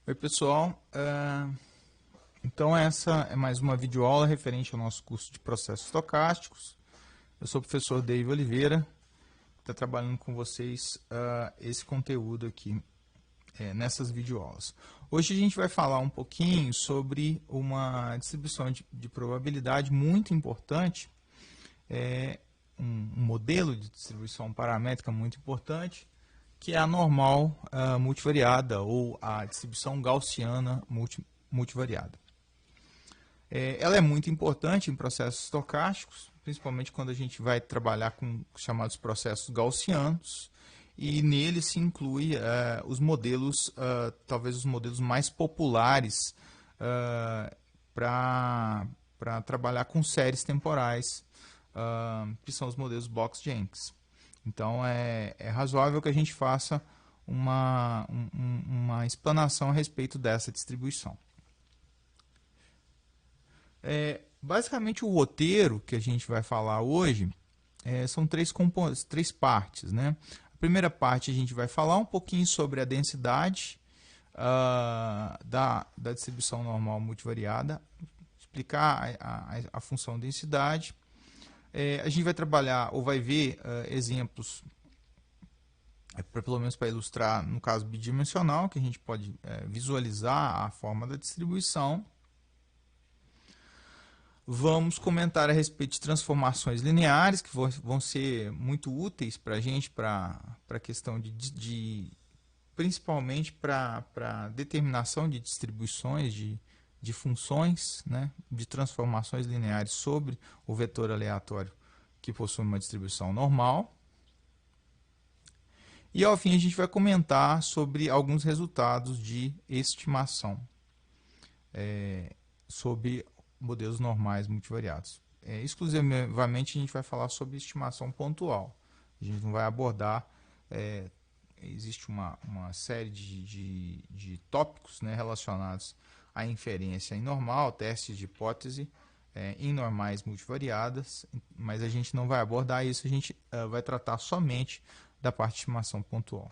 Oi pessoal, então essa é mais uma videoaula referente ao nosso curso de processos estocásticos. Eu sou o professor David Oliveira, que está trabalhando com vocês esse conteúdo aqui nessas videoaulas. Hoje a gente vai falar um pouquinho sobre uma distribuição de probabilidade muito importante, um modelo de distribuição paramétrica muito importante, que é a normal multivariada ou a distribuição gaussiana multivariada. Ela é muito importante em processos estocásticos, principalmente quando a gente vai trabalhar com os chamados processos gaussianos, e nele se inclui os modelos, talvez os modelos mais populares para trabalhar com séries temporais, que são os modelos Box-Jenkins. Então é razoável que a gente faça uma explanação a respeito dessa distribuição. Basicamente o roteiro que a gente vai falar hoje são três partes, né? A primeira parte a gente vai falar um pouquinho sobre a densidade da distribuição normal multivariada, explicar a função densidade. A gente vai trabalhar ou vai ver exemplos, pelo menos para ilustrar, no caso bidimensional, que a gente pode visualizar a forma da distribuição. Vamos comentar a respeito de transformações lineares, que vão ser muito úteis para a gente, para a questão principalmente para determinação de distribuições de funções, né, de transformações lineares sobre o vetor aleatório que possui uma distribuição normal. E ao fim a gente vai comentar sobre alguns resultados de estimação sobre modelos normais multivariados. Exclusivamente a gente vai falar sobre estimação pontual. A gente não vai abordar, existe uma série de tópicos, né, relacionados à inferência em normal, testes de hipótese em normais multivariadas, mas a gente não vai abordar isso, a gente vai tratar somente da parte de estimação pontual.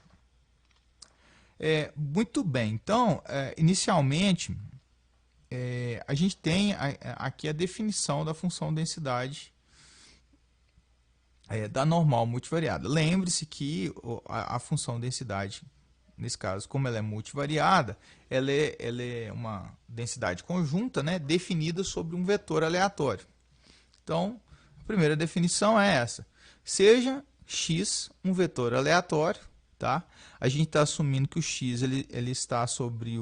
Muito bem, então, inicialmente, a gente tem aqui a definição da função densidade da normal multivariada. Lembre-se que a função densidade, nesse caso, como ela é multivariada, ela é uma densidade conjunta, né, definida sobre um vetor aleatório. Então, a primeira definição é essa. Seja x um vetor aleatório, tá? A gente está assumindo que o x ele está sobre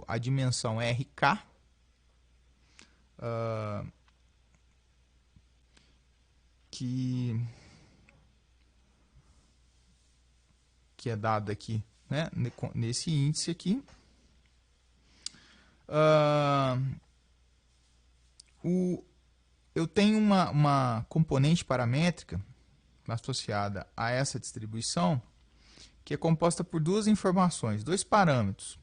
a dimensão RK, que é dado aqui, né, nesse índice aqui. Eu tenho uma componente paramétrica associada a essa distribuição, que é composta por duas informações, dois parâmetros,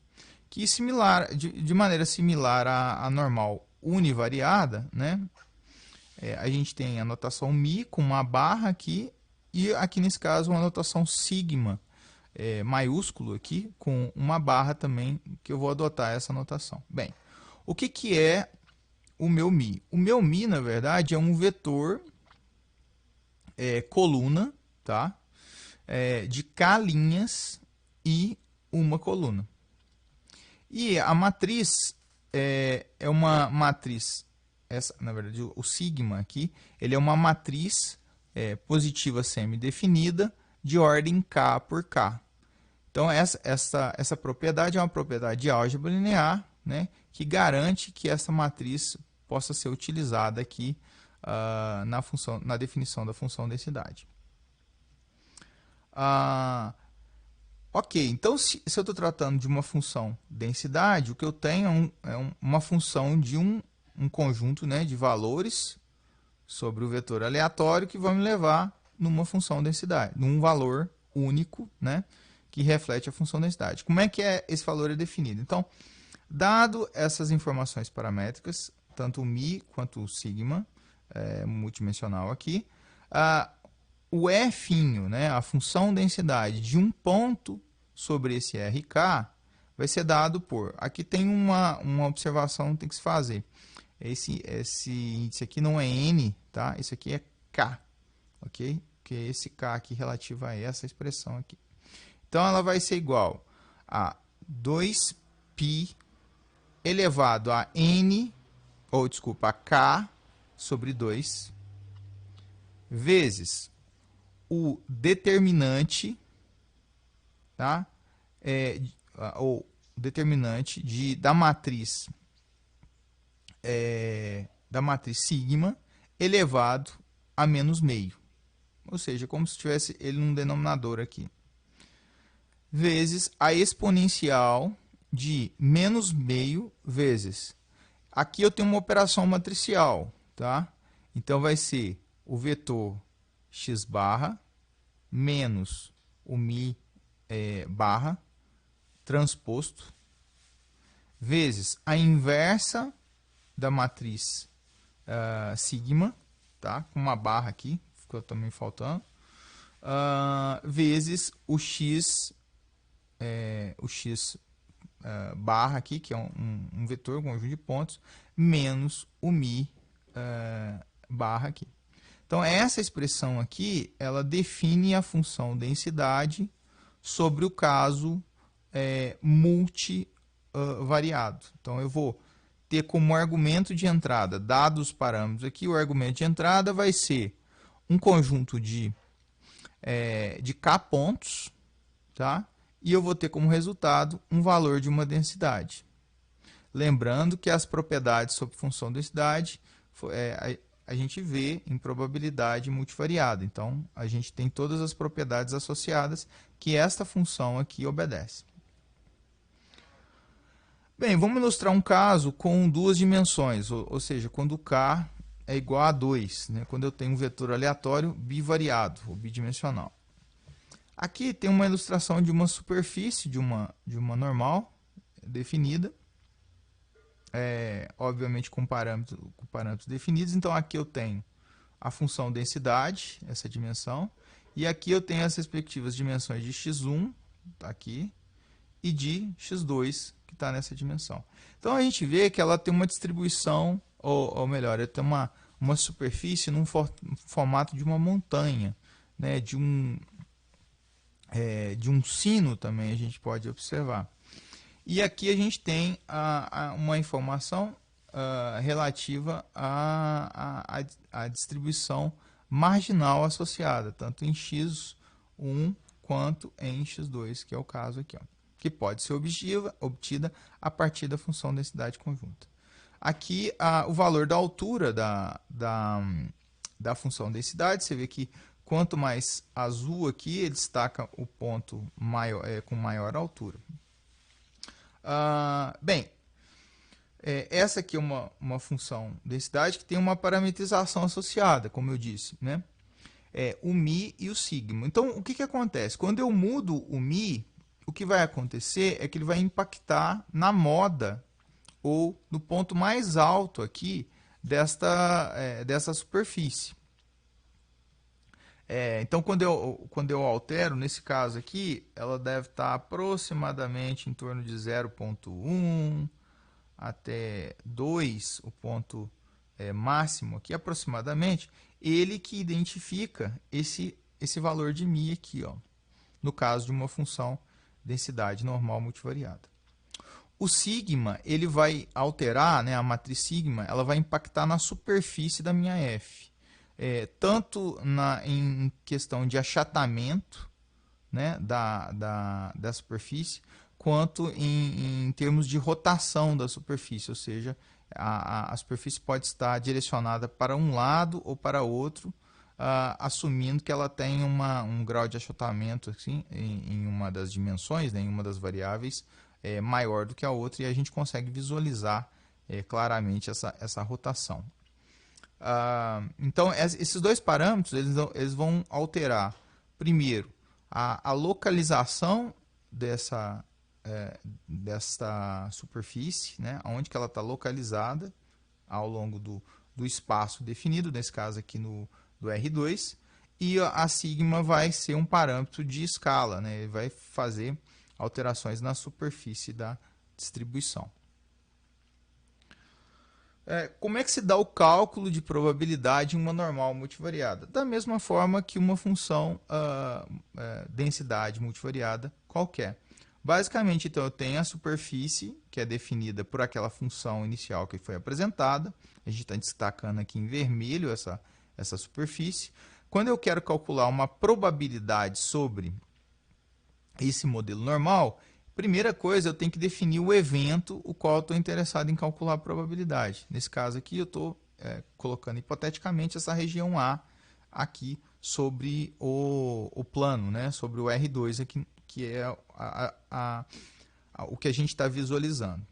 que de maneira similar à normal univariada, né, a gente tem a notação μ com uma barra aqui, e aqui nesse caso uma notação sigma maiúsculo aqui, com uma barra também, que eu vou adotar essa notação. Bem, o que é o meu μ? O meu μ, na verdade, é um vetor coluna, tá? De k linhas e uma coluna. E a matriz é uma matriz, na verdade, o sigma aqui, ele é uma matriz positiva semi-definida de ordem k por k. Então, essa propriedade é uma propriedade de álgebra linear, né, que garante que essa matriz possa ser utilizada aqui na definição da função densidade. Ok, então se eu estou tratando de uma função densidade, o que eu tenho uma função de um conjunto, né, de valores sobre o vetor aleatório que vão me levar numa função densidade, num valor único, né, que reflete a função densidade. Como é que esse valor é definido? Então, dado essas informações paramétricas, tanto o μ quanto o sigma, multidimensional aqui, o f, né, a função densidade de um ponto sobre esse RK, vai ser dado por... Aqui tem uma observação que tem que se fazer. Esse índice aqui não é N, tá? Esse aqui é K, ok? Que é esse K aqui relativo a essa expressão aqui. Então, ela vai ser igual a 2π elevado a N, ou desculpa, a K sobre 2, vezes o determinante, tá? O determinante da matriz sigma elevado a menos meio. Ou seja, como se tivesse ele num denominador aqui. Vezes a exponencial de menos meio vezes. Aqui eu tenho uma operação matricial, tá? Então, vai ser o vetor x barra menos o mi barra transposto vezes a inversa da matriz sigma, tá? Com uma barra aqui, ficou também faltando, vezes o x barra aqui, que é um vetor, um conjunto de pontos, menos o mi barra aqui. Então, essa expressão aqui, ela define a função densidade sobre o caso multivariado. Então, eu vou ter como argumento de entrada, dados os parâmetros aqui, o argumento de entrada vai ser um conjunto de k pontos, tá? E eu vou ter como resultado um valor de uma densidade. Lembrando que as propriedades sobre função densidade a gente vê em probabilidade multivariada. Então, a gente tem todas as propriedades associadas que esta função aqui obedece. Bem, vamos ilustrar um caso com duas dimensões, ou seja, quando k é igual a 2, né? Quando eu tenho um vetor aleatório bivariado, ou bidimensional. Aqui tem uma ilustração de uma superfície, de uma normal definida, obviamente com parâmetros definidos. Então, aqui eu tenho a função densidade, essa dimensão, e aqui eu tenho as respectivas dimensões de x1, tá aqui, e de x2, que está nessa dimensão. Então, a gente vê que ela tem uma distribuição, ou melhor, ela tem uma superfície num formato de uma montanha, né, de um sino também a gente pode observar. E aqui a gente tem uma informação relativa à distribuição marginal associada, tanto em x1 quanto em x2, que é o caso aqui, ó, que pode ser obtida a partir da função densidade conjunta. Aqui, o valor da altura da função densidade, você vê que quanto mais azul aqui, ele destaca o ponto com maior altura. Bem, essa aqui é uma função densidade que tem uma parametrização associada, como eu disse, né? O mi e o sigma. Então, o que acontece? Quando eu mudo o mi, o que vai acontecer é que ele vai impactar na moda, ou no ponto mais alto aqui dessa superfície. Então, quando eu altero, nesse caso aqui, ela deve estar aproximadamente em torno de 0,1 até 2, o ponto máximo aqui, aproximadamente, ele que identifica esse valor de mi aqui, ó, no caso de uma função densidade normal multivariada. O sigma, ele vai alterar, né, a matriz sigma, ela vai impactar na superfície da minha F. Tanto em questão de achatamento, né, da superfície, quanto em termos de rotação da superfície, ou seja, a superfície pode estar direcionada para um lado ou para outro, assumindo que ela tem um grau de achatamento assim, em uma das dimensões, né, em uma das variáveis, maior do que a outra, e a gente consegue visualizar claramente essa rotação. Então, esses dois parâmetros eles vão alterar, primeiro, a localização dessa superfície, né, onde que ela está localizada ao longo do espaço definido, nesse caso aqui do R2, e a sigma vai ser um parâmetro de escala, né, ele vai fazer alterações na superfície da distribuição. Como é que se dá o cálculo de probabilidade em uma normal multivariada? Da mesma forma que uma função densidade multivariada qualquer. Basicamente, então, eu tenho a superfície, que é definida por aquela função inicial que foi apresentada. A gente está destacando aqui em vermelho essa superfície. Quando eu quero calcular uma probabilidade sobre esse modelo normal, primeira coisa, eu tenho que definir o evento o qual eu estou interessado em calcular a probabilidade. Nesse caso aqui, eu estou colocando hipoteticamente essa região A aqui sobre o plano, né? Sobre o R2 aqui, que é o que a gente está visualizando.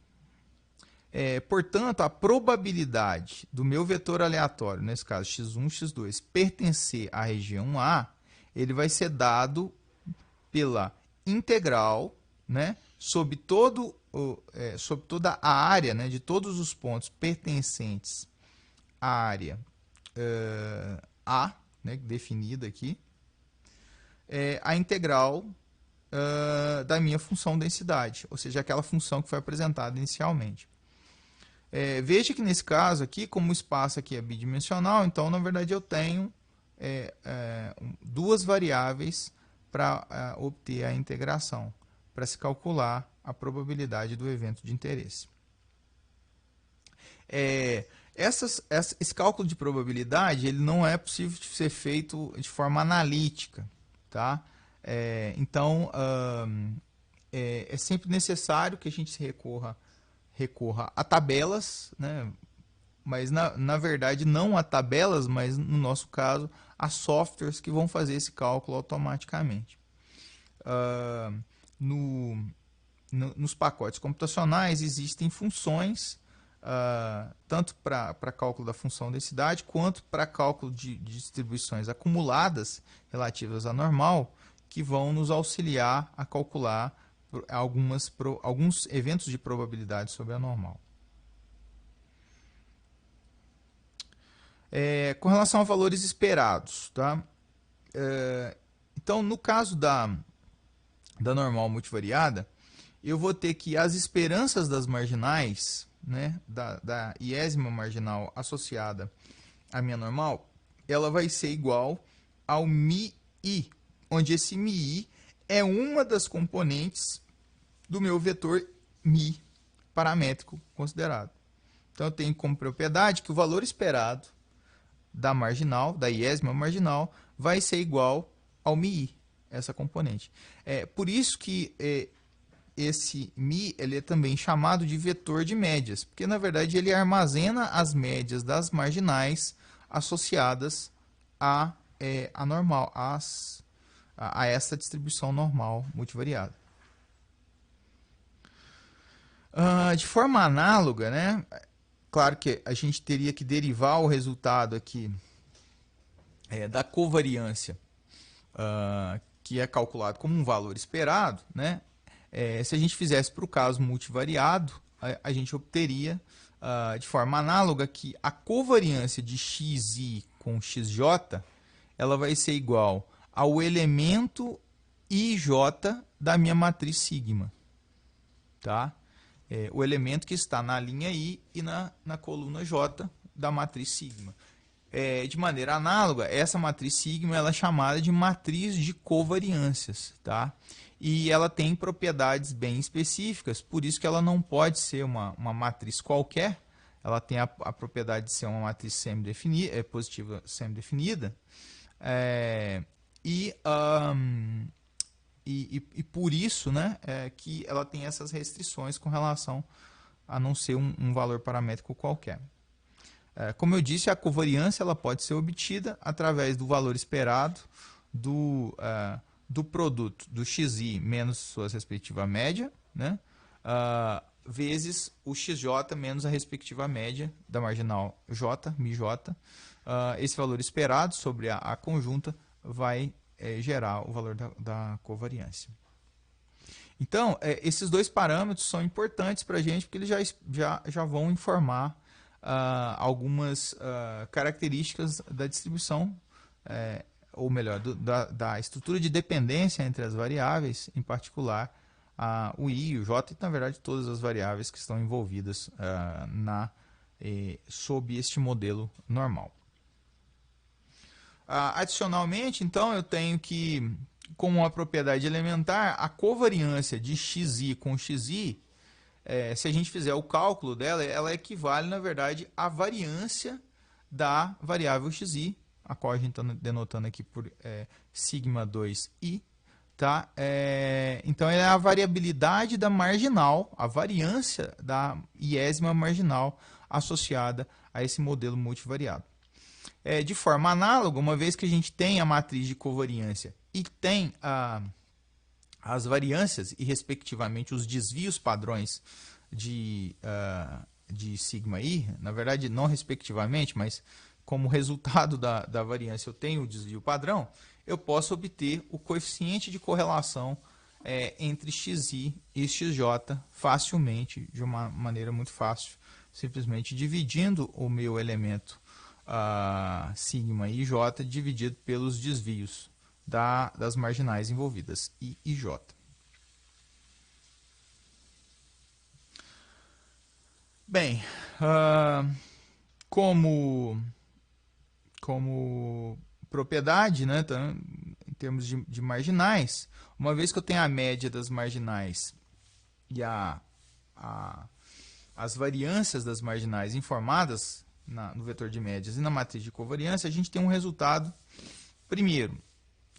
Portanto, a probabilidade do meu vetor aleatório, nesse caso x1, x2, pertencer à região A, ele vai ser dado pela integral, né, sobre toda a área, né, de todos os pontos pertencentes à área A, né, definida aqui, a integral da minha função densidade, ou seja, aquela função que foi apresentada inicialmente. Veja que nesse caso aqui, como o espaço aqui é bidimensional, então na verdade eu tenho duas variáveis para obter a integração, para se calcular a probabilidade do evento de interesse. Esse cálculo de probabilidade ele não é possível de ser feito de forma analítica, tá? Então, é sempre necessário que a gente recorra a tabelas, né? Mas na verdade não a tabelas, mas no nosso caso a softwares que vão fazer esse cálculo automaticamente. Nos pacotes computacionais existem funções tanto para cálculo da função densidade quanto para cálculo de distribuições acumuladas relativas à normal, que vão nos auxiliar a calcular alguns eventos de probabilidade sobre a normal. Com relação a valores esperados, tá? Então, no caso da normal multivariada, eu vou ter que as esperanças das marginais, né, da iésima marginal associada à minha normal, ela vai ser igual ao μi, onde esse μi é uma das componentes do meu vetor μ paramétrico considerado. Então, eu tenho como propriedade que o valor esperado da marginal, da iésima marginal, vai ser igual ao μi, essa componente. Por isso que esse μ ele é também chamado de vetor de médias, porque na verdade ele armazena as médias das marginais associadas a normal, a essa distribuição normal multivariada. De forma análoga, né? Claro que a gente teria que derivar o resultado aqui da covariância, que é calculado como um valor esperado, né? Se a gente fizesse para o caso multivariado, a gente obteria de forma análoga que a covariância de xi com xj ela vai ser igual ao elemento ij da minha matriz sigma. Tá? O elemento que está na linha I e na coluna J da matriz sigma. De maneira análoga, essa matriz sigma ela é chamada de matriz de covariâncias. Tá? E ela tem propriedades bem específicas, por isso que ela não pode ser uma matriz qualquer. Ela tem a propriedade de ser uma matriz positiva semidefinida. E por isso, né, que ela tem essas restrições com relação a não ser um valor paramétrico qualquer. Como eu disse, a covariância ela pode ser obtida através do valor esperado do produto do xi menos sua respectiva média, né, vezes o xj menos a respectiva média da marginal j, μj. Esse valor esperado sobre a conjunta vai gerar o valor da covariância. Então, esses dois parâmetros são importantes para a gente, porque eles já vão informar algumas características da distribuição, ou melhor, da estrutura de dependência entre as variáveis, em particular o i, o j e, na verdade, todas as variáveis que estão envolvidas sob este modelo normal. Adicionalmente, então, eu tenho que, como uma propriedade elementar, a covariância de xi com xi, se a gente fizer o cálculo dela, ela equivale, na verdade, à variância da variável xi, a qual a gente está denotando aqui por sigma 2i. Tá? Então, é a variabilidade da marginal, a variância da iésima marginal associada a esse modelo multivariado. De forma análoga, uma vez que a gente tem a matriz de covariância e tem as variâncias e, respectivamente, os desvios padrões de sigma i, na verdade, não respectivamente, mas como resultado da variância eu tenho o desvio padrão, eu posso obter o coeficiente de correlação entre xi e xj facilmente, de uma maneira muito fácil, simplesmente dividindo o meu elemento sigma i e j dividido pelos desvios das marginais envolvidas, i e j. Bem, como propriedade, né, então, em termos de marginais, uma vez que eu tenho a média das marginais e as variâncias das marginais informadas no vetor de médias e na matriz de covariância, a gente tem um resultado, primeiro,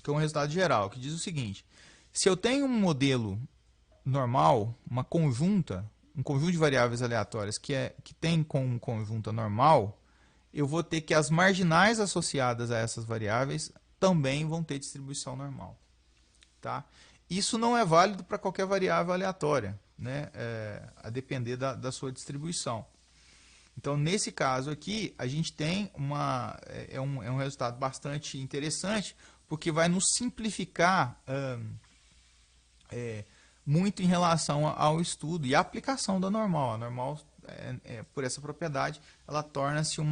que é um resultado geral, que diz o seguinte: se eu tenho um modelo normal, um conjunto de variáveis aleatórias que tem como conjunta normal, eu vou ter que as marginais associadas a essas variáveis também vão ter distribuição normal. Tá? Isso não é válido para qualquer variável aleatória, né? A depender da sua distribuição. Então, nesse caso aqui, a gente tem um resultado bastante interessante, porque vai nos simplificar muito em relação ao estudo e à aplicação da normal. A normal, por essa propriedade, ela torna-se um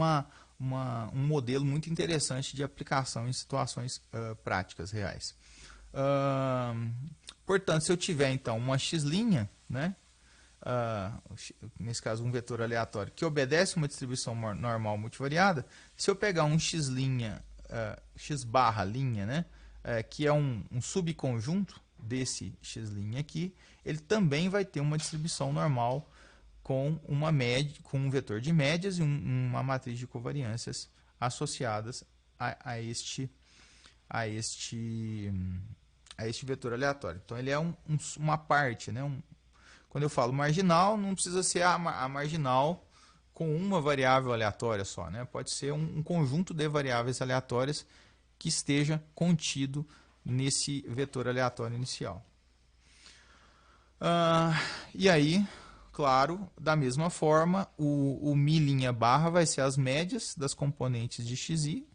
modelo muito interessante de aplicação em situações práticas reais. Portanto, se eu tiver, então, uma x', né, nesse caso um vetor aleatório, que obedece uma distribuição normal multivariada, se eu pegar um x', x barra linha, né, que é um subconjunto desse x' aqui, ele também vai ter uma distribuição normal com uma média, com um vetor de médias e uma matriz de covariâncias associadas a este vetor aleatório. Então, ele é uma parte, né? Quando eu falo marginal, não precisa ser a marginal com uma variável aleatória só, né? Pode ser um conjunto de variáveis aleatórias que esteja contido nesse vetor aleatório inicial. E aí, claro, da mesma forma, o mi' barra vai ser as médias das componentes de xi,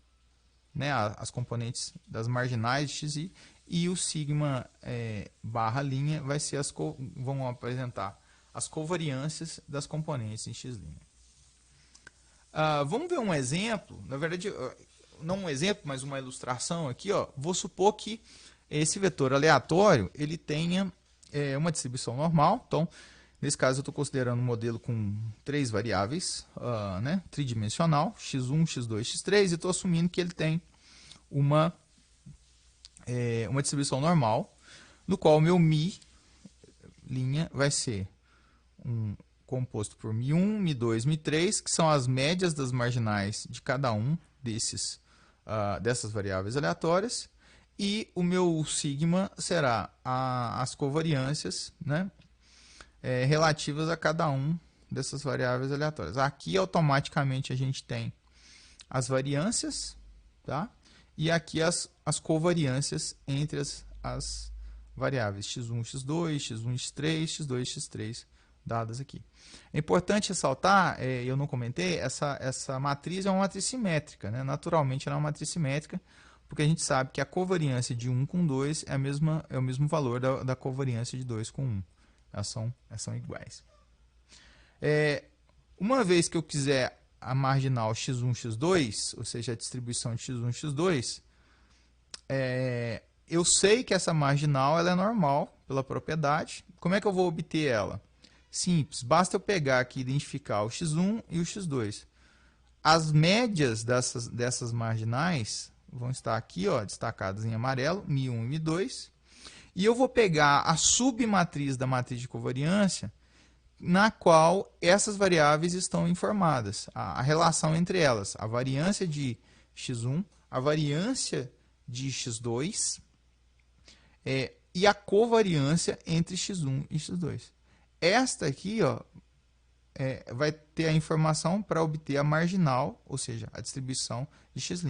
né, as componentes das marginais de xi, e o sigma barra linha vai ser vão apresentar as covariâncias das componentes em x'. Vamos ver um exemplo, na verdade, não um exemplo, mas uma ilustração aqui. Vou supor que esse vetor aleatório ele tenha uma distribuição normal. Então, nesse caso, eu estou considerando um modelo com 3 variáveis, né, tridimensional, x1, x2, x3, e estou assumindo que ele tem uma distribuição normal, no qual o meu mi' vai ser composto por mi1, mi2, mi3, que são as médias das marginais de cada um dessas variáveis aleatórias, e o meu sigma será as covariâncias, né, relativas a cada um dessas variáveis aleatórias. Aqui, automaticamente, a gente tem as variâncias, tá? E aqui as covariâncias entre as variáveis x1, x2, x1, x3, x2, x3, dadas aqui. É importante ressaltar, eu não comentei, essa matriz é uma matriz simétrica, né? Naturalmente, ela é uma matriz simétrica, porque a gente sabe que a covariância de 1 com 2 é o mesmo valor da covariância de 2 com 1. Elas são iguais. Uma vez que eu quiser a marginal x1, x2, ou seja, a distribuição de x1, x2, eu sei que essa marginal ela é normal pela propriedade. Como é que eu vou obter ela? Simples, basta eu pegar aqui e identificar o x1 e o x2. As médias dessas marginais vão estar aqui, ó, destacadas em amarelo, μ1 e μ2. E eu vou pegar a submatriz da matriz de covariância, na qual essas variáveis estão informadas. A relação entre elas, a variância de x1, a variância de x2 e a covariância entre x1 e x2. Esta aqui, ó, vai ter a informação para obter a marginal, ou seja, a distribuição de x'.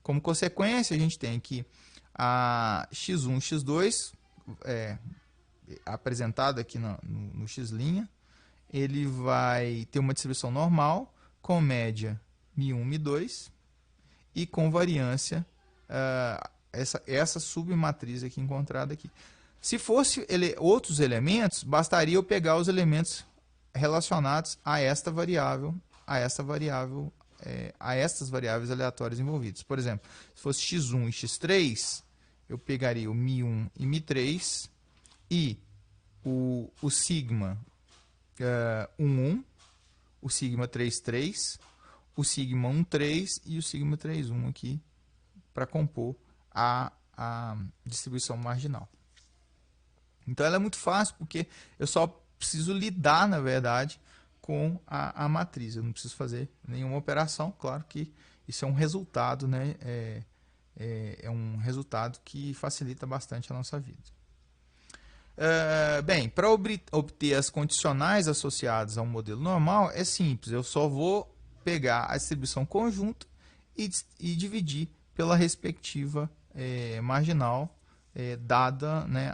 Como consequência, a gente tem aqui a x1 e x2 apresentado aqui no x', ele vai ter uma distribuição normal com média μ1, μ2 e com variância essa submatriz aqui encontrada aqui. Se fosse outros elementos, bastaria eu pegar os elementos relacionados a esta variável, a estas variáveis aleatórias envolvidas. Por exemplo, se fosse x1 e x3, eu pegaria o μ1 e μ3 e o sigma 1,1, o sigma 3,3, o sigma 1,3 e o sigma 3,1 aqui para compor a distribuição marginal. Então ela é muito fácil porque eu só preciso lidar, na verdade, com a matriz. Eu não preciso fazer nenhuma operação. Claro que isso é um resultado, né? É um resultado que facilita bastante a nossa vida. Bem, para obter as condicionais associadas a um modelo normal, é simples. Eu só vou pegar a distribuição conjunta e dividir pela respectiva marginal dada, né,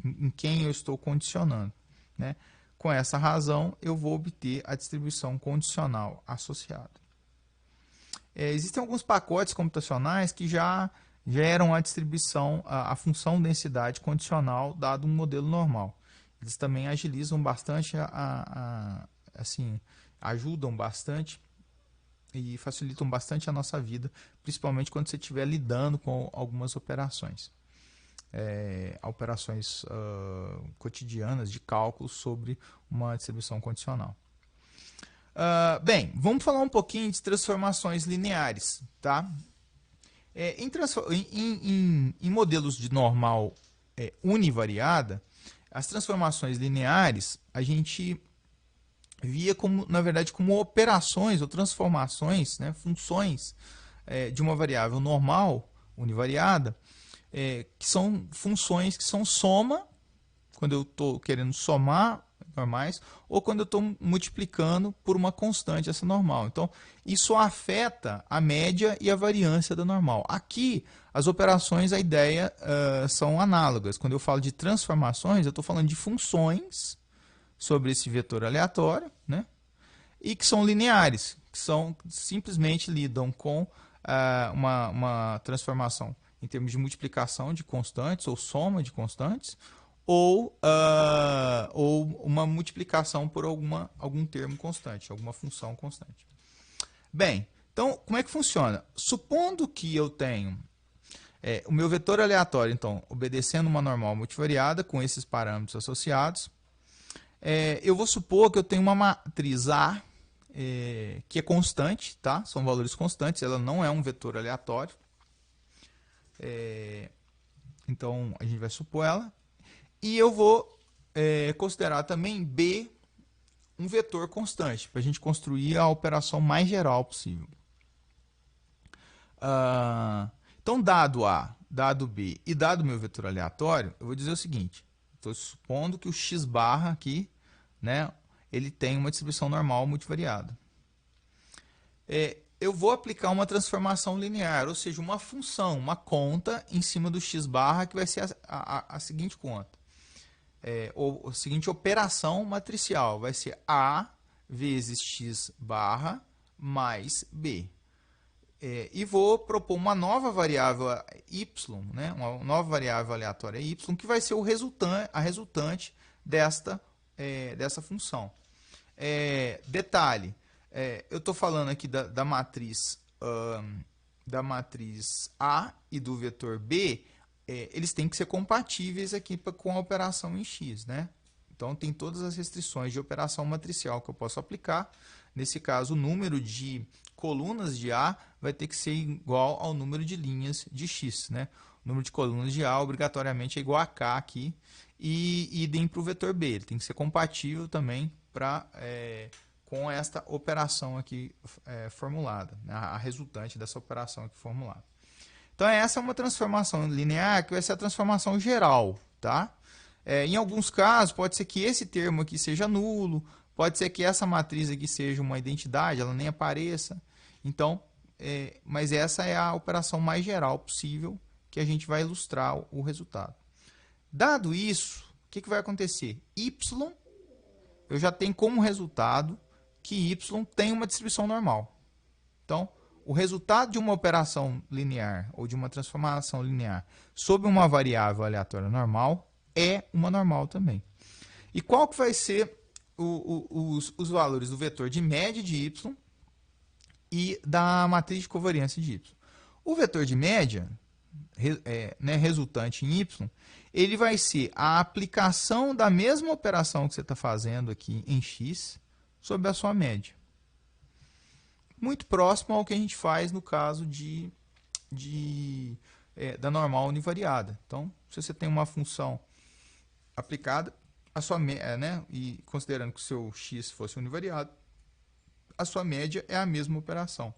em quem eu estou condicionando, né? Com essa razão, eu vou obter a distribuição condicional associada. Existem alguns pacotes computacionais que já geram a distribuição, a função densidade condicional dado um modelo normal. Eles também agilizam bastante, assim, ajudam bastante e facilitam bastante a nossa vida, principalmente quando você estiver lidando com algumas operações. Operações cotidianas de cálculo sobre uma distribuição condicional. Bem, vamos falar um pouquinho de transformações lineares, tá? Em modelos de normal univariada, as transformações lineares a gente via como, na verdade, como operações ou transformações, né, funções de uma variável normal univariada, que são funções que são soma, quando eu estou querendo somar normais, ou quando eu estou multiplicando por uma constante essa normal. Então, isso afeta a média e a variância da normal. Aqui, as operações, a ideia são análogas. Quando eu falo de transformações, eu estou falando de funções sobre esse vetor aleatório, né? E que são lineares, que simplesmente lidam com uma transformação em termos de multiplicação de constantes ou soma de constantes, ou uma multiplicação por algum termo constante, alguma função constante. Bem, então, como é que funciona? Supondo que eu tenho o meu vetor aleatório, então, obedecendo uma normal multivariada com esses parâmetros associados, eu vou supor que eu tenho uma matriz A, que é constante, tá? São valores constantes, ela não é um vetor aleatório. Então, a gente vai supor ela. E eu vou considerar também B um vetor constante, para a gente construir a operação mais geral possível. Então, dado A, dado B e dado meu vetor aleatório, eu vou dizer o seguinte: estou supondo que o x barra aqui, né, ele tem uma distribuição normal multivariada. Eu vou aplicar uma transformação linear, ou seja, uma função, uma conta em cima do x barra, que vai ser a seguinte conta. A seguinte operação matricial vai ser A vezes x barra mais B. E vou propor uma nova variável y, né, uma nova variável aleatória y, que vai ser a resultante dessa função. Detalhe, eu estou falando aqui da matriz da matriz A e do vetor B, eles têm que ser compatíveis aqui com a operação em X, né? Então, tem todas as restrições de operação matricial que eu posso aplicar. Nesse caso, o número de colunas de A vai ter que ser igual ao número de linhas de X, né? O número de colunas de A obrigatoriamente é igual a K aqui, e idem para o vetor B. Ele tem que ser compatível também com esta operação aqui formulada, né? A resultante dessa operação aqui formulada. Então, essa é uma transformação linear que vai ser a transformação geral, tá? Em alguns casos, pode ser que esse termo aqui seja nulo, pode ser que essa matriz aqui seja uma identidade, ela nem apareça. Então, mas essa é a operação mais geral possível que a gente vai ilustrar o resultado. Dado isso, o que vai acontecer? Y, eu já tenho como resultado que Y tem uma distribuição normal. Então, o resultado de uma operação linear ou de uma transformação linear sobre uma variável aleatória normal é uma normal também. E qual que vai ser os valores do vetor de média de y e da matriz de covariância de y? O vetor de média, resultante em y, ele vai ser a aplicação da mesma operação que você está fazendo aqui em x sobre a sua média. Muito próximo ao que a gente faz no caso da normal univariada. Então, se você tem uma função aplicada, a sua e considerando que o seu x fosse univariado, a sua média é a mesma operação.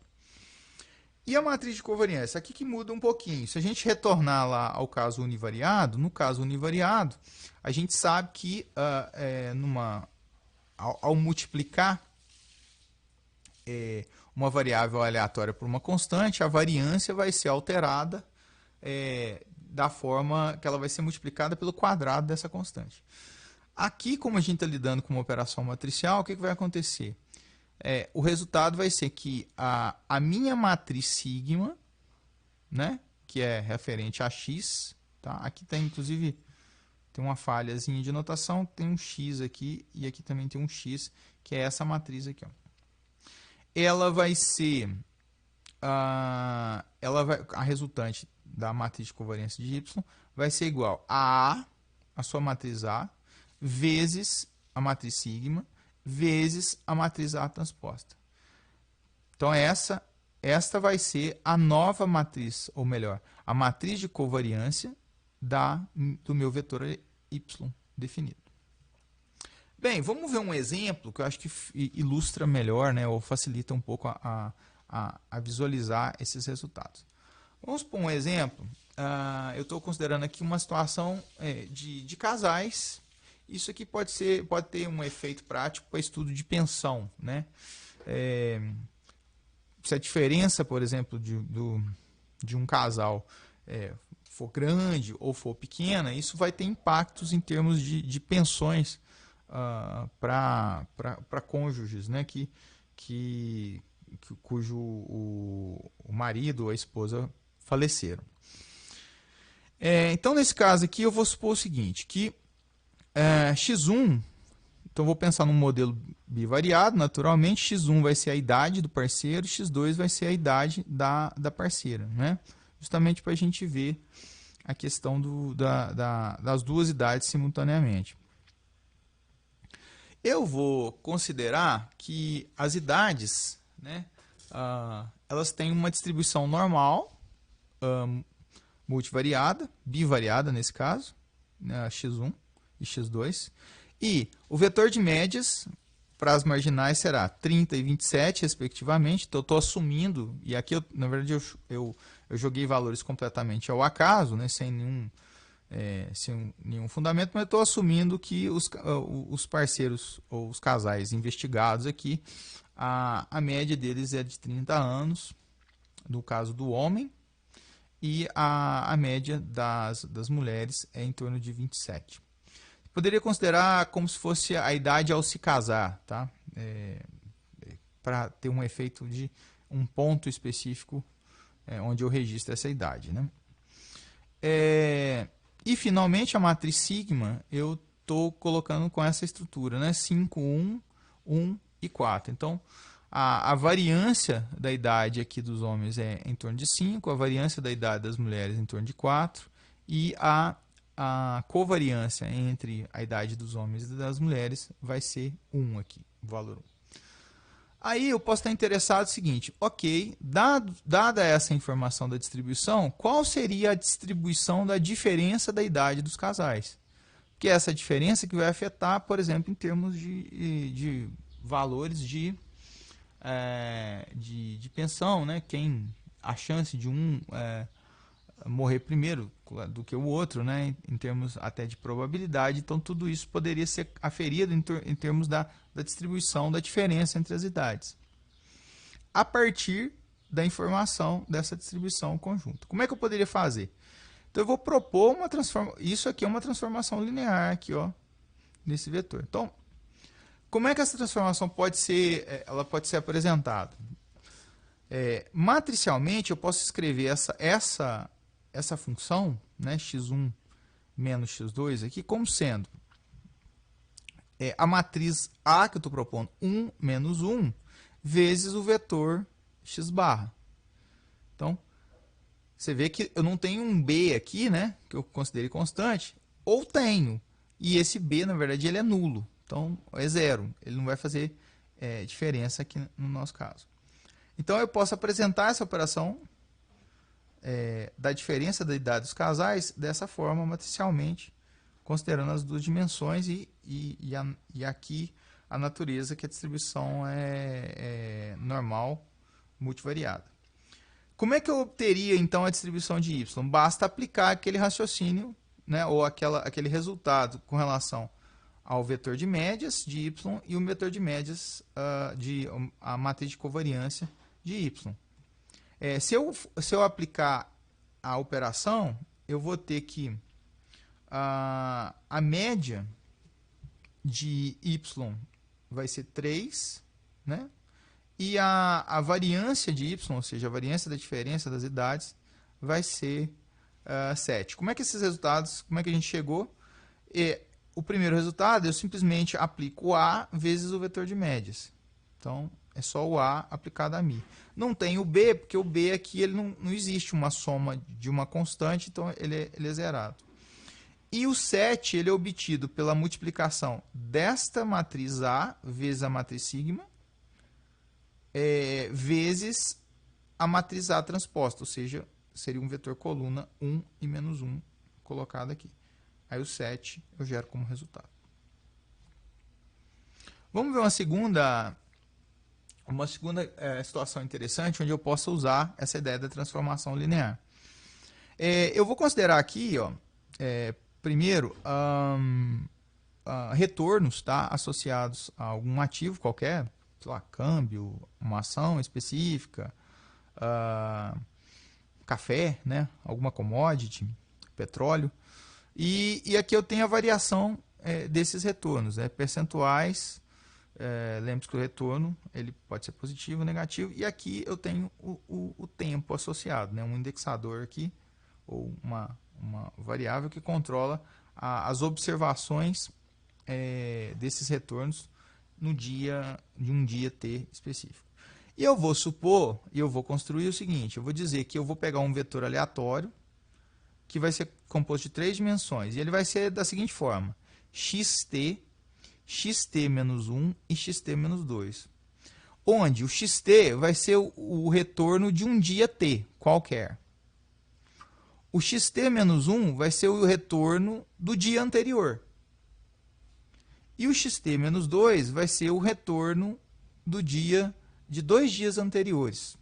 E a matriz de covariância? Aqui que muda um pouquinho. Se a gente retornar lá ao caso univariado, no caso univariado, a gente sabe que ao multiplicar uma variável aleatória por uma constante, a variância vai ser alterada da forma que ela vai ser multiplicada pelo quadrado dessa constante. Aqui, como a gente está lidando com uma operação matricial, o que vai acontecer? O resultado vai ser que a minha matriz sigma, né, que é referente a x, tá? Aqui tem, inclusive, tem uma falhazinha de notação, tem um x aqui e aqui também tem um x, que é essa matriz aqui, ó. Ela vai ser a resultante da matriz de covariância de y vai ser igual a sua matriz A, vezes a matriz sigma, vezes a matriz A transposta. Então, esta vai ser a nova matriz, ou melhor, a matriz de covariância do meu vetor y definido. Bem, vamos ver um exemplo que eu acho que ilustra melhor, né, ou facilita um pouco a visualizar esses resultados. Vamos por um exemplo. Eu estou considerando aqui uma situação de casais. Isso aqui pode ter um efeito prático para estudo de pensão, né? Se a diferença, por exemplo, de um casal for grande ou for pequena, isso vai ter impactos em termos de pensões para cônjuges, né? Cujo o marido ou a esposa faleceram. Então, nesse caso aqui, eu vou supor o seguinte, que x1, então vou pensar num modelo bivariado, naturalmente, x1 vai ser a idade do parceiro, x2 vai ser a idade da parceira, né? Justamente para a gente ver a questão das duas idades simultaneamente. Eu vou considerar que as idades, né, elas têm uma distribuição normal, multivariada, bivariada nesse caso, né, x1 e x2. E o vetor de médias para as marginais será 30 e 27, respectivamente. Então, eu estou assumindo, e aqui, na verdade, eu joguei valores completamente ao acaso, né, sem nenhum fundamento, mas estou assumindo que os parceiros ou os casais investigados aqui, a média deles é de 30 anos, no caso do homem, e a média das mulheres é em torno de 27. Poderia considerar como se fosse a idade ao se casar, tá? Para ter um efeito de um ponto específico onde eu registro essa idade, né? E, finalmente, a matriz sigma, eu estou colocando com essa estrutura, né? 5, 1, 1 e 4. Então, A variância da idade aqui dos homens é em torno de 5, a variância da idade das mulheres é em torno de 4, e a covariância entre a idade dos homens e das mulheres vai ser 1 aqui, o valor 1. Aí eu posso estar interessado no seguinte, ok, dada essa informação da distribuição, qual seria a distribuição da diferença da idade dos casais? Porque essa diferença que vai afetar, por exemplo, em termos de valores de pensão, né? A chance de um morrer primeiro do que o outro, né? Em termos até de probabilidade. Então, tudo isso poderia ser aferido em termos da distribuição da diferença entre as idades, a partir da informação dessa distribuição conjunta. Como é que eu poderia fazer? Então, eu vou propor uma transformação. Isso aqui é uma transformação linear, aqui, ó, nesse vetor. Então, como é que essa transformação pode ser apresentada? Matricialmente, eu posso escrever essa função, né, x1 menos x2, aqui, como sendo a matriz A, que eu estou propondo, 1 menos 1, vezes o vetor x barra. Então, você vê que eu não tenho um B aqui, né, que eu considerei constante, ou tenho, e esse B, na verdade, ele é nulo. Então, é zero. Ele não vai fazer diferença aqui no nosso caso. Então, eu posso apresentar essa operação da diferença da idade dos casais dessa forma, matricialmente, considerando as duas dimensões e aqui a natureza, que a distribuição é normal, multivariada. Como é que eu obteria, então, a distribuição de y? Basta aplicar aquele raciocínio, né, ou aquele resultado com relação ao vetor de médias de y e o vetor de médias a matriz de covariância de y. Se eu aplicar a operação, eu vou ter que a média de y vai ser 3, né? E a variância de y, ou seja, a variância da diferença das idades, vai ser 7. Como é que como é que a gente chegou? O primeiro resultado, eu simplesmente aplico o A vezes o vetor de médias. Então, é só o A aplicado a μ. Não tem o B, porque o B aqui ele não existe uma soma de uma constante, então ele é zerado. E o 7 ele é obtido pela multiplicação desta matriz A vezes a matriz sigma, vezes a matriz A transposta, ou seja, seria um vetor coluna 1 e menos 1 colocado aqui. Aí o 7 eu gero como resultado. Vamos ver uma segunda situação interessante, onde eu possa usar essa ideia da transformação linear. Eu vou considerar aqui, ó, primeiro, retornos, tá, associados a algum ativo qualquer, sei lá, câmbio, uma ação específica, café, né, alguma commodity, petróleo. E aqui eu tenho a variação desses retornos, percentuais. Lembre-se que o retorno ele pode ser positivo ou negativo. E aqui eu tenho o tempo associado, né, um indexador aqui, ou uma variável que controla as observações desses retornos de um dia T específico. E eu vou supor, e eu vou construir o seguinte, eu vou dizer que eu vou pegar um vetor aleatório, que vai ser composto de 3 dimensões, e ele vai ser da seguinte forma, xt, xt menos 1 e xt menos 2. Onde o xt vai ser o retorno de um dia T qualquer. O xt menos 1 vai ser o retorno do dia anterior. E o xt menos 2 vai ser o retorno de 2 dias anteriores.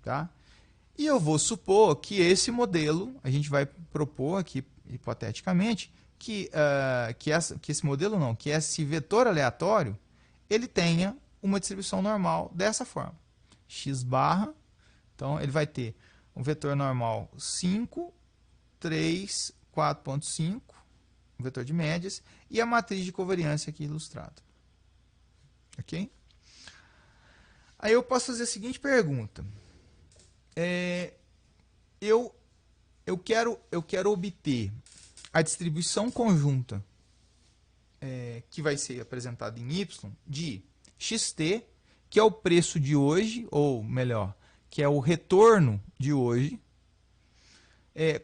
Tá? E eu vou supor que esse modelo, a gente vai propor aqui, hipoteticamente, que esse modelo não, que esse vetor aleatório, ele tenha uma distribuição normal dessa forma. X barra, então ele vai ter um vetor normal 5, 3, 4.5, um vetor de médias, e a matriz de covariância aqui ilustrada. Ok? Aí eu posso fazer a seguinte pergunta. Eu quero obter a distribuição conjunta que vai ser apresentada em y de xt, que é o preço de hoje, ou melhor, que é o retorno de hoje,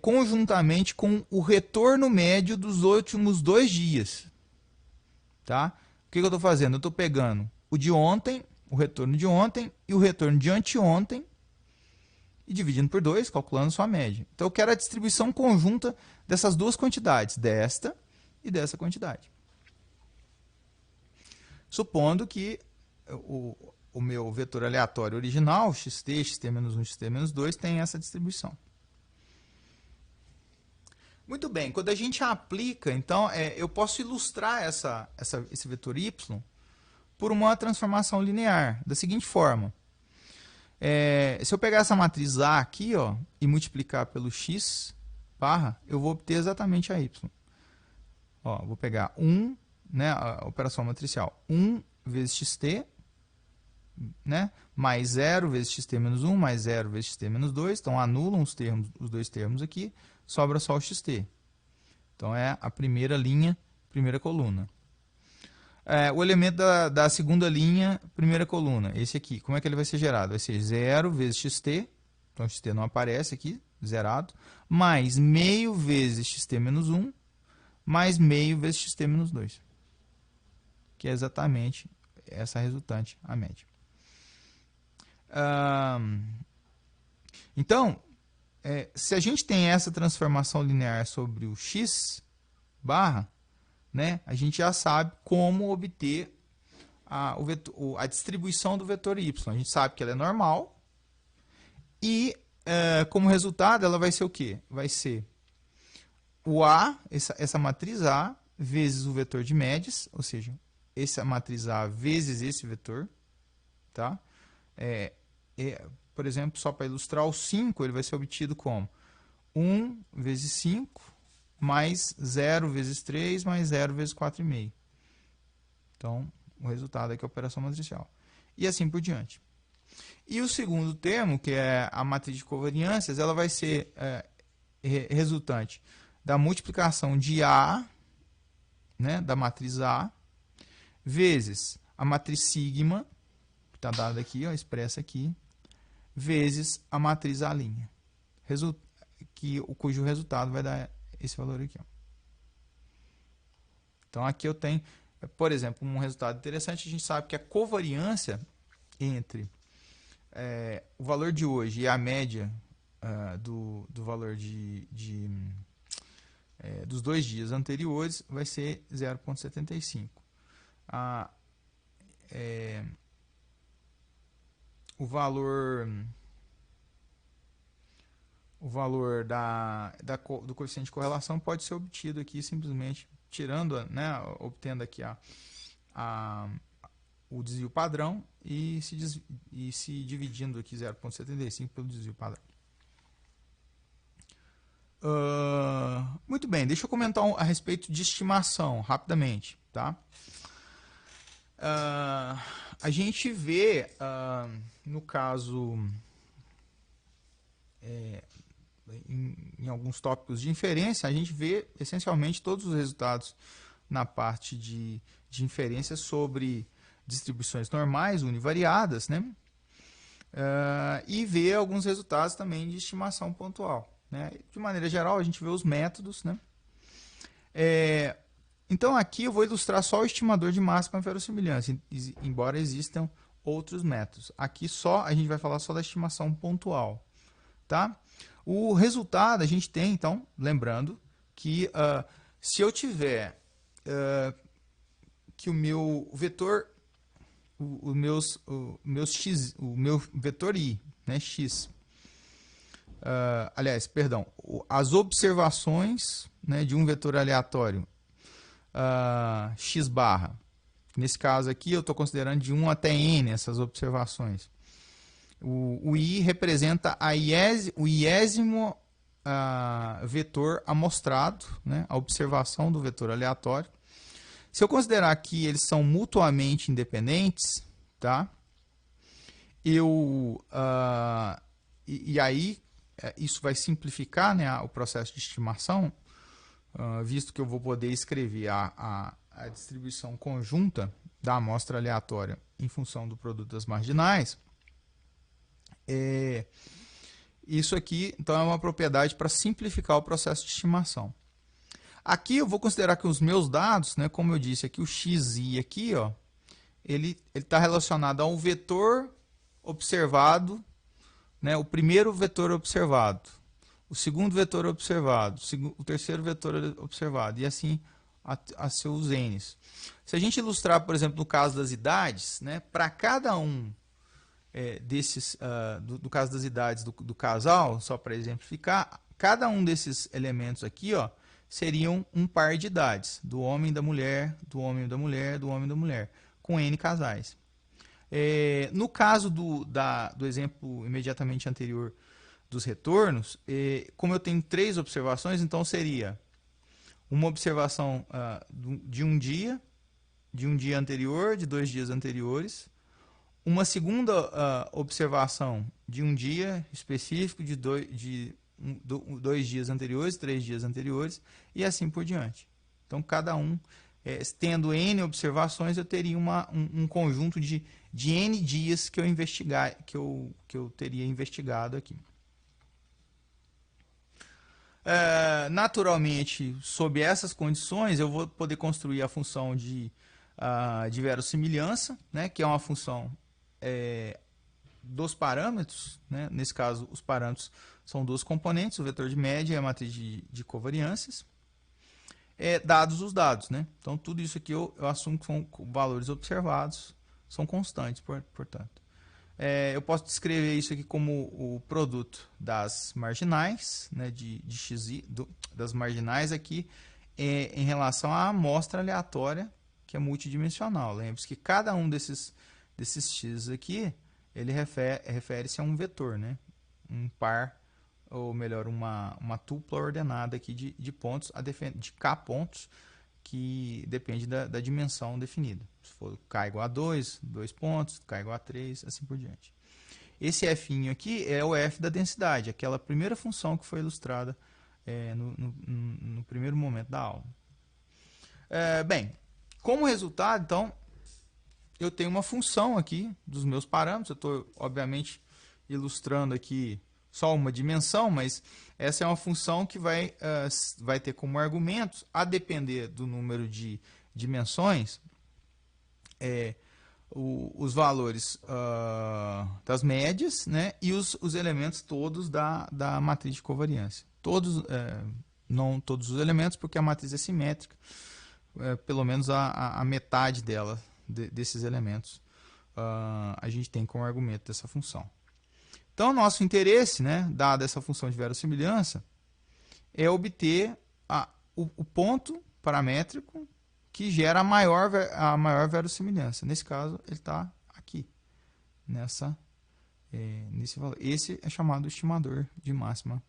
conjuntamente com o retorno médio dos últimos 2 dias. Tá? O que eu estou fazendo? Eu estou pegando o de ontem, o retorno de ontem, e o retorno de anteontem, e dividindo por 2, calculando sua média. Então, eu quero a distribuição conjunta dessas duas quantidades, desta e dessa quantidade. Supondo que o meu vetor aleatório original, xt, xt-1, xt-2, tem essa distribuição. Muito bem, quando a gente aplica, então, eu posso ilustrar esse vetor y por uma transformação linear, da seguinte forma. Se eu pegar essa matriz A aqui, ó, e multiplicar pelo x barra, eu vou obter exatamente a y. Ó, vou pegar 1, né, a operação matricial, 1 vezes xt, né, mais 0 vezes xt menos 1, mais 0 vezes xt menos 2. Então, anulam os dois termos aqui, sobra só o xt. Então, é a primeira linha, primeira coluna. O elemento da segunda linha, primeira coluna, esse aqui, como é que ele vai ser gerado? Vai ser 0 vezes xt, então xt não aparece aqui, zerado, mais meio vezes xt menos 1, mais meio vezes xt menos 2, que é exatamente essa resultante, a média. Então, se a gente tem essa transformação linear sobre o x barra, né, a gente já sabe como obter a distribuição do vetor y. A gente sabe que ela é normal e, como resultado, ela vai ser o quê? Vai ser o A, essa matriz A, vezes o vetor de médias, ou seja, essa matriz A vezes esse vetor. Tá? Por exemplo, só para ilustrar, o 5 ele vai ser obtido como 1 vezes 5, mais 0 vezes 3, mais 0 vezes 4,5. Então, o resultado aqui é a operação matricial. E assim por diante. E o segundo termo, que é a matriz de covariâncias, ela vai ser resultante da multiplicação de A, né, da matriz A, vezes a matriz sigma, que está dada aqui, ó, expressa aqui, vezes a matriz A', cujo resultado vai dar esse valor aqui. Ó. Então, aqui eu tenho, por exemplo, um resultado interessante. A gente sabe que a covariância entre o valor de hoje e a média do valor dos 2 dias anteriores vai ser 0,75. O valor do coeficiente de correlação pode ser obtido aqui simplesmente tirando, né, obtendo aqui o desvio padrão e se dividindo aqui 0,75 pelo desvio padrão. Muito bem, deixa eu comentar a respeito de estimação, rapidamente. Tá? A gente vê, no caso, em alguns tópicos de inferência, a gente vê essencialmente todos os resultados na parte de inferência sobre distribuições normais, univariadas, né? E vê alguns resultados também de estimação pontual. Né? De maneira geral, a gente vê os métodos. Né? Então, aqui eu vou ilustrar só o estimador de máxima verossimilhança, embora existam outros métodos. Aqui a gente vai falar só da estimação pontual. Tá? O resultado a gente tem, então, lembrando que se eu tiver que o meu vetor, o meu vetor i, né, x, aliás, perdão, as observações, né, de um vetor aleatório x barra, nesse caso aqui eu estou considerando de 1 até n essas observações. O i representa o iésimo vetor amostrado, né, a observação do vetor aleatório. Se eu considerar que eles são mutuamente independentes, tá? Aí isso vai simplificar, né, o processo de estimação, visto que eu vou poder escrever a distribuição conjunta da amostra aleatória em função do produto das marginais, isso aqui então é uma propriedade para simplificar o processo de estimação. Aqui eu vou considerar que os meus dados, né, como eu disse aqui, o xi aqui, ó, ele está relacionado a um vetor observado, né, o primeiro vetor observado, o segundo vetor observado, o terceiro vetor observado, e assim a seus n's. Se a gente ilustrar, por exemplo, no caso das idades, né, para cada um desses, do caso das idades do casal, só para exemplificar, cada um desses elementos aqui, ó, seriam um par de idades, do homem e da mulher, do homem e da mulher, do homem e da mulher, com N casais. No caso do exemplo imediatamente anterior dos retornos, como eu tenho 3 observações, então seria uma observação de um dia anterior, de 2 dias anteriores, uma segunda observação de um dia específico, de 2 dias anteriores, 3 dias anteriores, e assim por diante. Então, cada um, tendo N observações, eu teria um conjunto de N dias que eu teria investigado aqui. Naturalmente, sob essas condições, eu vou poder construir a função de verossimilhança, né, que é uma função dos parâmetros, né? Nesse caso, os parâmetros são 2 componentes, o vetor de média e a matriz de covariâncias, dados os dados. Né? Então, tudo isso aqui eu assumo que são valores observados, são constantes, portanto. Eu posso descrever isso aqui como o produto das marginais, né, de xi, das marginais aqui, em relação à amostra aleatória, que é multidimensional. Lembre-se que cada um desses x aqui, ele refere-se a um vetor, né? Um par, ou melhor, uma tupla ordenada aqui de pontos, de k pontos, que depende da dimensão definida. Se for k igual a 2, 2 pontos, k igual a 3, assim por diante. Esse f' aqui é o f da densidade, aquela primeira função que foi ilustrada no primeiro momento da aula. Bem, como resultado, então, eu tenho uma função aqui dos meus parâmetros. Eu estou, obviamente, ilustrando aqui só uma dimensão, mas essa é uma função que vai ter como argumentos, a depender do número de dimensões, os valores das médias, né, e os elementos todos da matriz de covariância. Não todos os elementos, porque a matriz é simétrica, pelo menos a metade dela, desses elementos, a gente tem como argumento dessa função. Então, nosso interesse, né, dada essa função de verossimilhança, é obter o ponto paramétrico que gera a maior verossimilhança. Nesse caso, ele está aqui, nesse valor. Esse é chamado estimador de máxima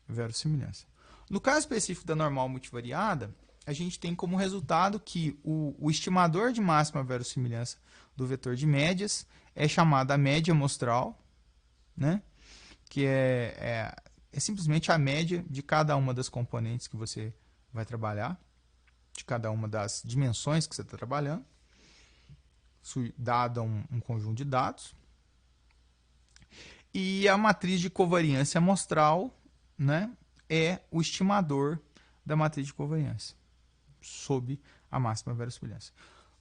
verossimilhança. No caso específico da normal multivariada, a gente tem como resultado que o estimador de máxima verossimilhança do vetor de médias é chamado a média amostral, né? Que é simplesmente a média de cada uma das componentes que você vai trabalhar, de cada uma das dimensões que você está trabalhando, dado um conjunto de dados. E a matriz de covariância amostral, né, é o estimador da matriz de covariância, sob a máxima verossimilhança.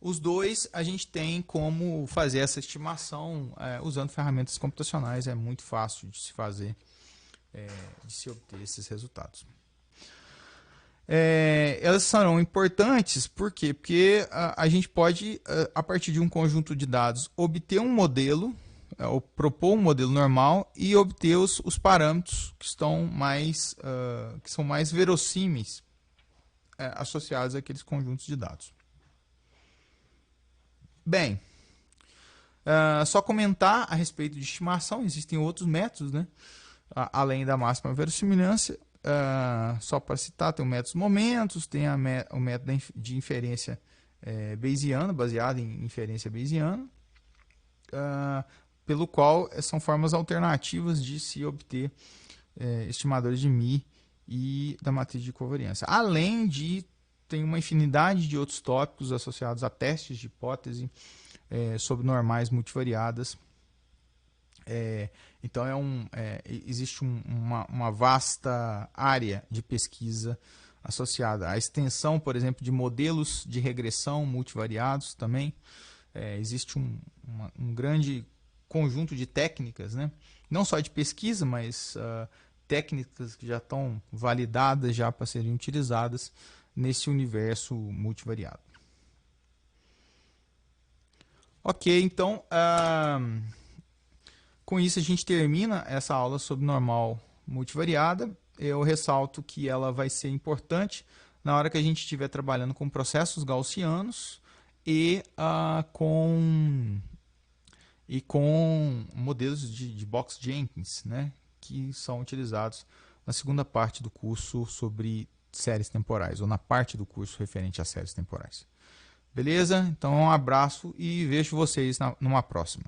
Os dois, a gente tem como fazer essa estimação usando ferramentas computacionais. É muito fácil de se fazer, de se obter esses resultados. Elas serão importantes, por quê? Porque a gente pode, a partir de um conjunto de dados, obter um modelo, ou propor um modelo normal e obter os parâmetros que são mais verossímeis associados àqueles conjuntos de dados. Bem, só comentar a respeito de estimação, existem outros métodos, né? Além da máxima verossimilhança, só para citar, tem o método momentos, tem o método de inferência bayesiana, baseado em inferência bayesiana, pelo qual são formas alternativas de se obter estimadores de μ e da matriz de covariância. Além de tem uma infinidade de outros tópicos associados a testes de hipótese sobre normais multivariadas. Então existe uma vasta área de pesquisa associada à extensão, por exemplo, de modelos de regressão multivariados também. Existe um grande conjunto de técnicas, né? Não só de pesquisa, mas técnicas que já estão validadas já para serem utilizadas nesse universo multivariado. Ok, então com isso a gente termina essa aula sobre normal multivariada. Eu ressalto que ela vai ser importante na hora que a gente estiver trabalhando com processos gaussianos e com modelos de Box-Jenkins, né, que são utilizados na segunda parte do curso sobre séries temporais, ou na parte do curso referente a séries temporais. Beleza? Então um abraço e vejo vocês numa próxima.